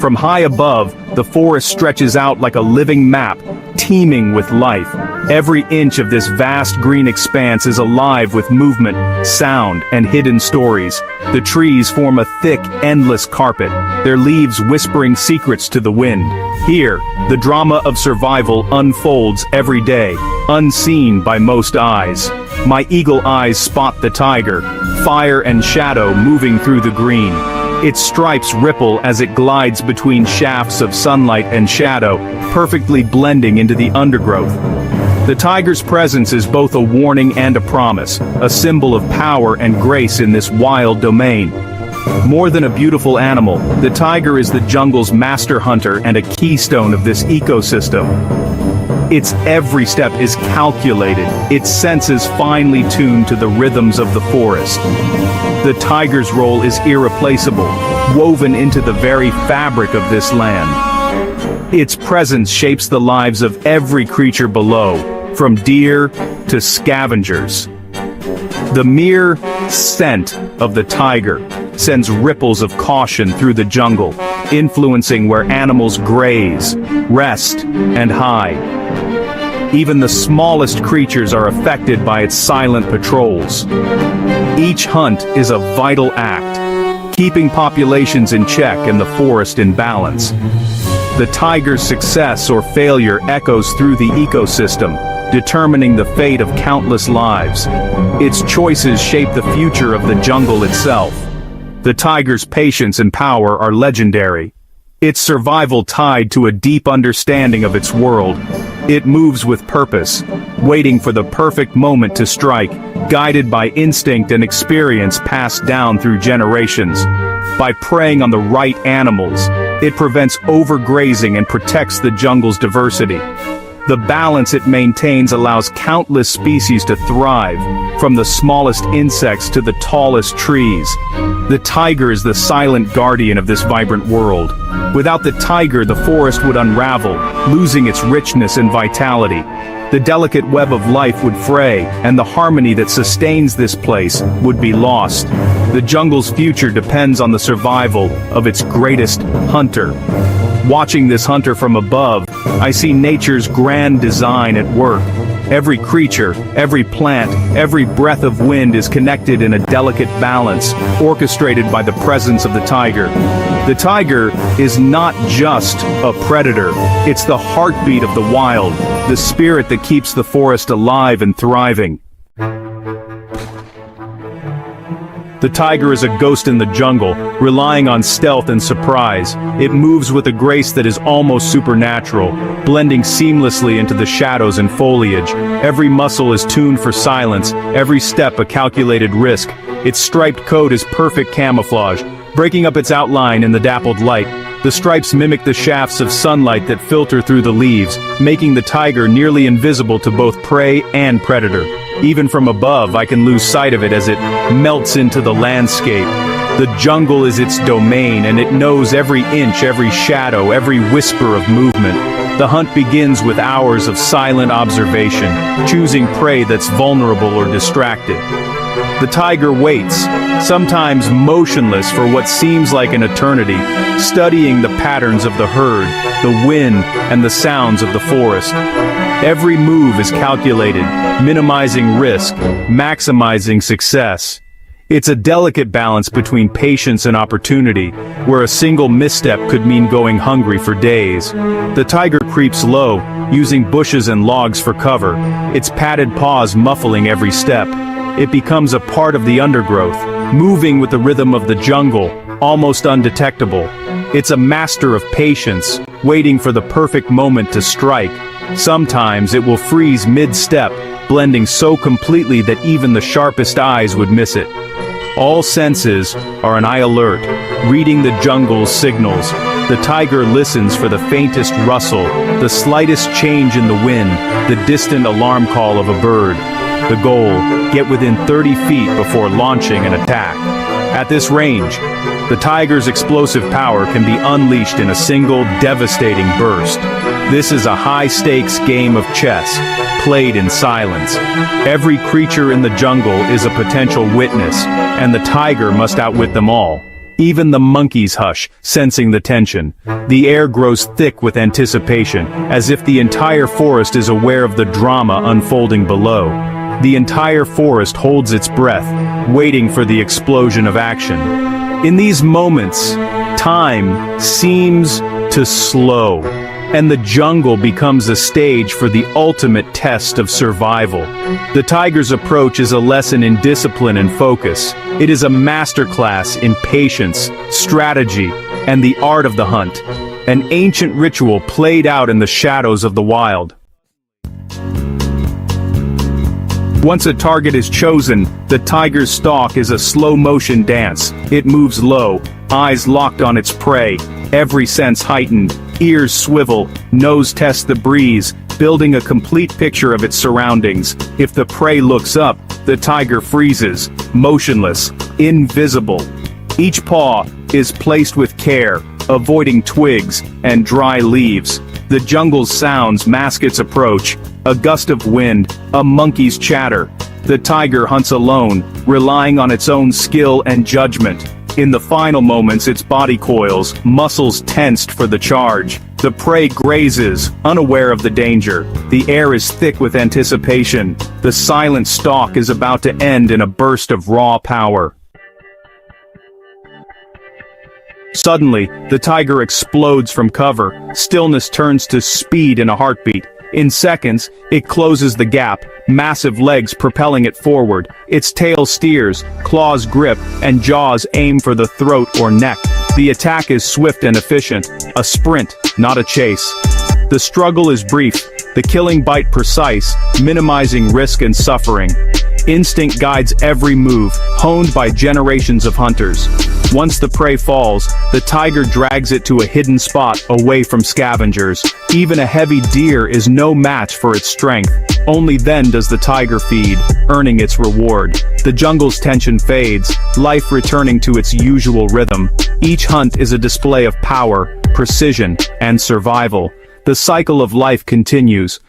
From high above, the forest stretches out like a living map, teeming with life. Every inch of this vast green expanse is alive with movement, sound, and hidden stories. The trees form a thick, endless carpet, their leaves whispering secrets to the wind. Here, the drama of survival unfolds every day, unseen by most eyes. My eagle eyes spot the tiger, fire and shadow moving through the green. Its stripes ripple as it glides between shafts of sunlight and shadow, perfectly blending into the undergrowth. The tiger's presence is both a warning and a promise, a symbol of power and grace in this wild domain. More than a beautiful animal, the tiger is the jungle's master hunter and a keystone of this ecosystem. Its every step is calculated, its senses finely tuned to the rhythms of the forest. The tiger's role is irreplaceable, woven into the very fabric of this land. Its presence shapes the lives of every creature below, from deer to scavengers. The mere scent of the tiger sends ripples of caution through the jungle, influencing where animals graze, rest, and hide. Even the smallest creatures are affected by its silent patrols. Each hunt is a vital act, keeping populations in check and the forest in balance. The tiger's success or failure echoes through the ecosystem, determining the fate of countless lives. Its choices shape the future of the jungle itself. The tiger's patience and power are legendary. Its survival tied to a deep understanding of its world. It moves with purpose, waiting for the perfect moment to strike, guided by instinct and experience passed down through generations. By preying on the right animals, it prevents overgrazing and protects the jungle's diversity. The balance it maintains allows countless species to thrive, from the smallest insects to the tallest trees. The tiger is the silent guardian of this vibrant world. Without the tiger, the forest would unravel, losing its richness and vitality. The delicate web of life would fray, and the harmony that sustains this place would be lost. The jungle's future depends on the survival of its greatest hunter. Watching this hunter from above, I see nature's grand design at work. Every creature, every plant, every breath of wind is connected in a delicate balance, orchestrated by the presence of the tiger. The tiger is not just a predator, it's the heartbeat of the wild, the spirit that keeps the forest alive and thriving. The tiger is a ghost in the jungle, relying on stealth and surprise. It moves with a grace that is almost supernatural, blending seamlessly into the shadows and foliage. Every muscle is tuned for silence, every step a calculated risk. Its striped coat is perfect camouflage, breaking up its outline in the dappled light. The stripes mimic the shafts of sunlight that filter through the leaves, making the tiger nearly invisible to both prey and predator. Even from above, I can lose sight of it as it melts into the landscape. The jungle is its domain, and it knows every inch, every shadow, every whisper of movement. The hunt begins with hours of silent observation, choosing prey that's vulnerable or distracted. The tiger waits, sometimes motionless for what seems like an eternity, studying the patterns of the herd, the wind, and the sounds of the forest. Every move is calculated, minimizing risk, maximizing success. It's a delicate balance between patience and opportunity, where a single misstep could mean going hungry for days. The tiger creeps low, using bushes and logs for cover, its padded paws muffling every step. It becomes a part of the undergrowth, moving with the rhythm of the jungle, almost undetectable. It's a master of patience, waiting for the perfect moment to strike. Sometimes it will freeze mid-step, blending so completely that even the sharpest eyes would miss it. All senses are on high alert, reading the jungle's signals. The tiger listens for the faintest rustle, the slightest change in the wind, the distant alarm call of a bird. The goal, get within 30 feet before launching an attack. At this range, the tiger's explosive power can be unleashed in a single devastating burst. This is a high-stakes game of chess, played in silence. Every creature in the jungle is a potential witness, and the tiger must outwit them all. Even the monkeys hush, sensing the tension. The air grows thick with anticipation, as if the entire forest is aware of the drama unfolding below. The entire forest holds its breath, waiting for the explosion of action. In these moments, time seems to slow, and the jungle becomes a stage for the ultimate test of survival. The tiger's approach is a lesson in discipline and focus. It is a masterclass in patience, strategy, and the art of the hunt. An ancient ritual played out in the shadows of the wild. Once a target is chosen, the tiger's stalk is a slow-motion dance. It moves low, eyes locked on its prey, every sense heightened, ears swivel, nose tests the breeze, building a complete picture of its surroundings. If the prey looks up, the tiger freezes, motionless, invisible. Each paw is placed with care, avoiding twigs and dry leaves. The jungle's sounds mask its approach, a gust of wind, a monkey's chatter. The tiger hunts alone, relying on its own skill and judgment. In the final moments, its body coils, muscles tensed for the charge. The prey grazes, unaware of the danger. The air is thick with anticipation. The silent stalk is about to end in a burst of raw power. Suddenly, the tiger explodes from cover. Stillness turns to speed in a heartbeat. In seconds, it closes the gap, massive legs propelling it forward. Its tail steers, claws grip, and jaws aim for the throat or neck. The attack is swift and efficient, a sprint, not a chase. The struggle is brief, the killing bite precise, minimizing risk and suffering. Instinct guides every move, honed by generations of hunters. Once the prey falls, the tiger drags it to a hidden spot away from scavengers. Even a heavy deer is no match for its strength. Only then does the tiger feed, earning its reward. The jungle's tension fades, life returning to its usual rhythm. Each hunt is a display of power, precision, and survival. The cycle of life continues.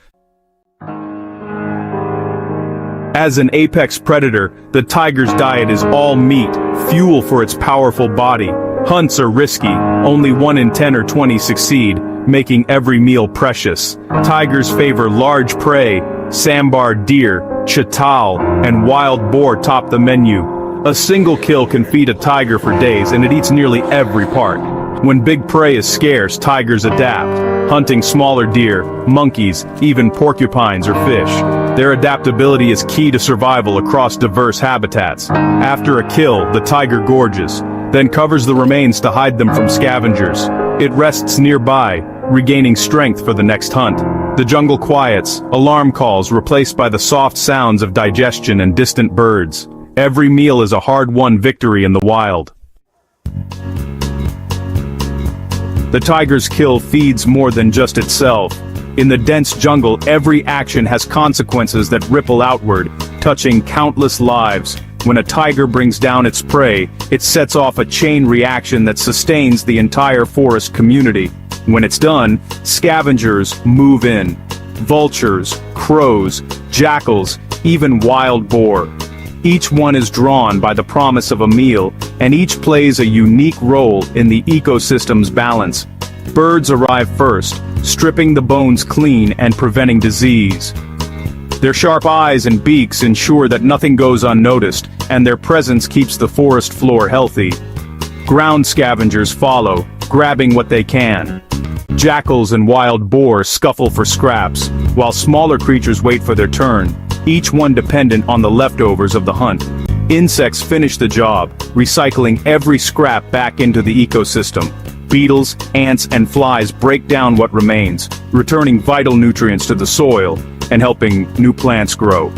As an apex predator, the tiger's diet is all meat, fuel for its powerful body. Hunts are risky, only 1 in 10 or 20 succeed, making every meal precious. Tigers favor large prey, sambar deer, chital, and wild boar top the menu. A single kill can feed a tiger for days, and it eats nearly every part. When big prey is scarce, tigers adapt, hunting smaller deer, monkeys, even porcupines or fish. Their adaptability is key to survival across diverse habitats. After a kill, the tiger gorges, then covers the remains to hide them from scavengers. It rests nearby, regaining strength for the next hunt. The jungle quiets, alarm calls replaced by the soft sounds of digestion and distant birds. Every meal is a hard-won victory in the wild. The tiger's kill feeds more than just itself. In the dense jungle, every action has consequences that ripple outward, touching countless lives. When a tiger brings down its prey, it sets off a chain reaction that sustains the entire forest community. When it's done, scavengers move in. Vultures, crows, jackals, even wild boar. Each one is drawn by the promise of a meal, and each plays a unique role in the ecosystem's balance. Birds arrive first, stripping the bones clean and preventing disease. Their sharp eyes and beaks ensure that nothing goes unnoticed, and their presence keeps the forest floor healthy. Ground scavengers follow, grabbing what they can. Jackals and wild boar scuffle for scraps, while smaller creatures wait for their turn, each one dependent on the leftovers of the hunt. Insects finish the job, recycling every scrap back into the ecosystem. Beetles, ants, and flies break down what remains, returning vital nutrients to the soil and helping new plants grow.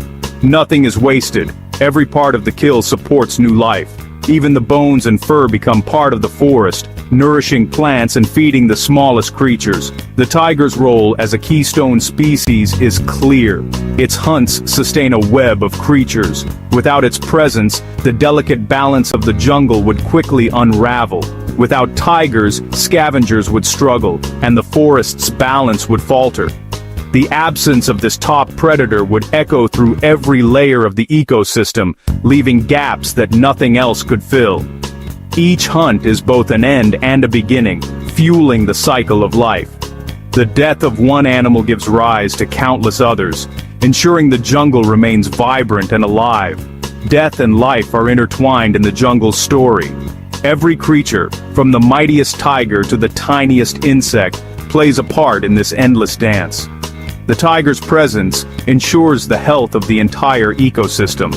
Nothing is wasted. Every part of the kill supports new life. Even the bones and fur become part of the forest, nourishing plants and feeding the smallest creatures. The tiger's role as a keystone species is clear. Its hunts sustain a web of creatures. Without its presence, the delicate balance of the jungle would quickly unravel. Without tigers, scavengers would struggle, and the forest's balance would falter. The absence of this top predator would echo through every layer of the ecosystem, leaving gaps that nothing else could fill. Each hunt is both an end and a beginning, fueling the cycle of life. The death of one animal gives rise to countless others, ensuring the jungle remains vibrant and alive. Death and life are intertwined in the jungle's story. Every creature, from the mightiest tiger to the tiniest insect, plays a part in this endless dance. The tiger's presence ensures the health of the entire ecosystem.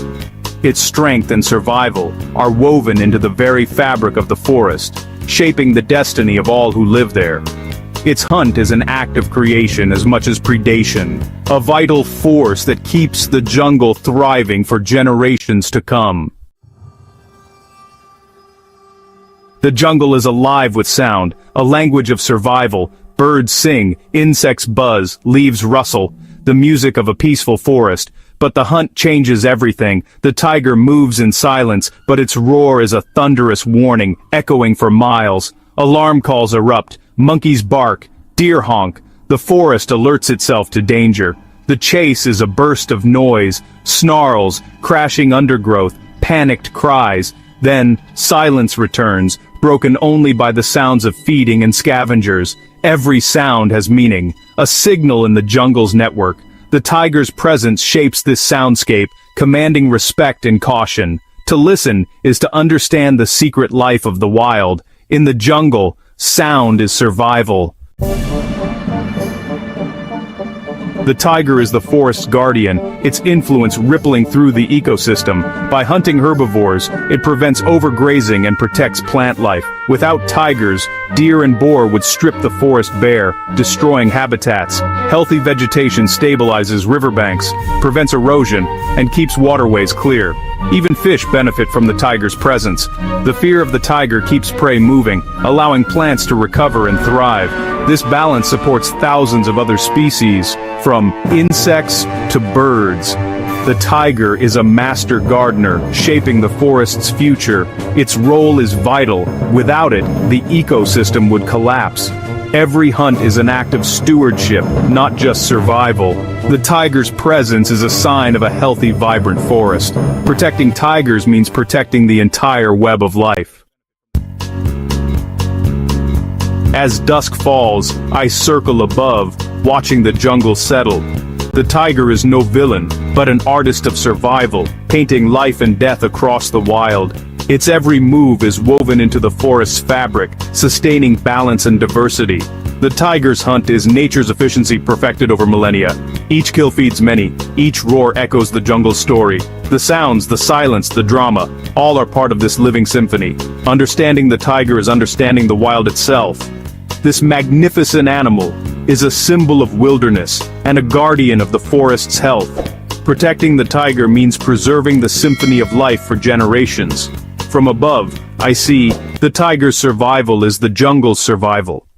Its strength and survival are woven into the very fabric of the forest, shaping the destiny of all who live there. Its hunt is an act of creation as much as predation, a vital force that keeps the jungle thriving for generations to come. The jungle is alive with sound, a language of survival. Birds sing, insects buzz, leaves rustle, the music of a peaceful forest. But the hunt changes everything. The tiger moves in silence, but its roar is a thunderous warning, echoing for miles. Alarm calls erupt, monkeys bark, deer honk. The forest alerts itself to danger. The chase is a burst of noise, snarls, crashing undergrowth, panicked cries. Then, silence returns, broken only by the sounds of feeding and scavengers. Every sound has meaning, a signal in the jungle's network. The tiger's presence shapes this soundscape, commanding respect and caution. To listen is to understand the secret life of the wild. In the jungle, sound is survival. The tiger is the forest's guardian, its influence rippling through the ecosystem. By hunting herbivores, it prevents overgrazing and protects plant life. Without tigers, deer and boar would strip the forest bare, destroying habitats. Healthy vegetation stabilizes riverbanks, prevents erosion, and keeps waterways clear. Even fish benefit from the tiger's presence. The fear of the tiger keeps prey moving, allowing plants to recover and thrive. This balance supports thousands of other species, from insects to birds. The tiger is a master gardener, shaping the forest's future. Its role is vital. Without it, the ecosystem would collapse. Every hunt is an act of stewardship, not just survival. The tiger's presence is a sign of a healthy, vibrant forest. Protecting tigers means protecting the entire web of life. As dusk falls, I circle above, watching the jungle settle. The tiger is no villain, but an artist of survival, painting life and death across the wild. Its every move is woven into the forest's fabric, sustaining balance and diversity. The tiger's hunt is nature's efficiency perfected over millennia. Each kill feeds many, each roar echoes the jungle's story. The sounds, the silence, the drama, all are part of this living symphony. Understanding the tiger is understanding the wild itself. This magnificent animal is a symbol of wilderness and a guardian of the forest's health. Protecting the tiger means preserving the symphony of life for generations. From above, I see the tiger's survival is the jungle's survival.